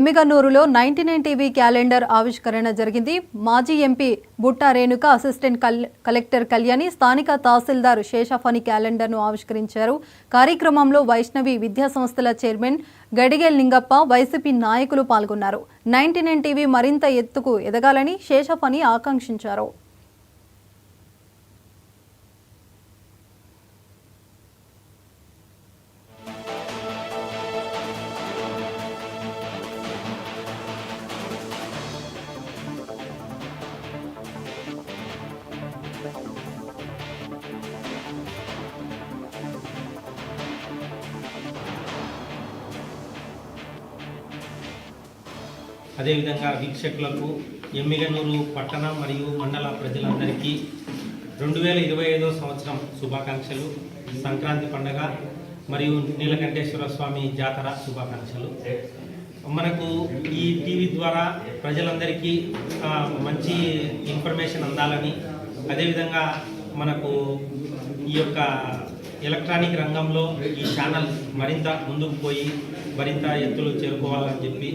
ఎమ్మిగనూరులో 99 TV calendar ఆవిష్కరణ జరిగింది. మాజీ MP Butta Renuka, assistant collector Kalyani, స్థానిక తహసీల్దార్ శేషాఫణి క్యాలెండర్ను ఆవిష్కరించారు. కార్యక్రమంలో వైష్ణవి విద్యాసంస్థల చైర్మన్ గడిగేల్ లింగప్ప, వైసీపీ నాయకులు పాల్గొన్నారు. 99 టీవీ మరింత ఎత్తుకు ఎదగాలని శేషాఫణి ఆకాంక్షించారు. అదేవిధంగా వీక్షకులకు ఎమ్మిగనూరు పట్టణ మరియు మండల ప్రజలందరికీ 2025 సంవత్సరం శుభాకాంక్షలు. సంక్రాంతి పండుగ మరియు నీలకంఠేశ్వర స్వామి జాతర శుభాకాంక్షలు. మనకు ఈ టీవీ ద్వారా ప్రజలందరికీ మంచి ఇన్ఫర్మేషన్ అందాలని, అదేవిధంగా మనకు ఈ యొక్క ఎలక్ట్రానిక్ రంగంలో ఈ ఛానల్ మరింత ముందుకు పోయి మరింత ఎత్తులు చేరుకోవాలని చెప్పి,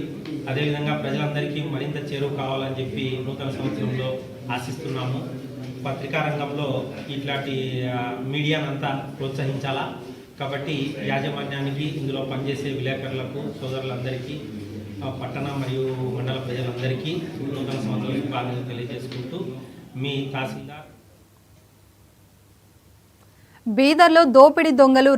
అదేవిధంగా ప్రజలందరికీ మరింత చేరువ కావాలని చెప్పి నూతన సంవత్సరంలో ఆశిస్తున్నాము. పత్రికా రంగంలో ఇట్లాంటి మీడియానంతా ప్రోత్సహించాలా. కాబట్టి యాజమాన్యానికి, ఇందులో పనిచేసే విలేకరులకు, సోదరులందరికీ, పట్టణ మరియు మండల ప్రజలందరికీ నూతన సంవత్సరం శుభాకాంక్షలు తెలియజేసుకుంటూ మీ తహసీల్దార్. బీదర్లో దోపిడీ దొంగలు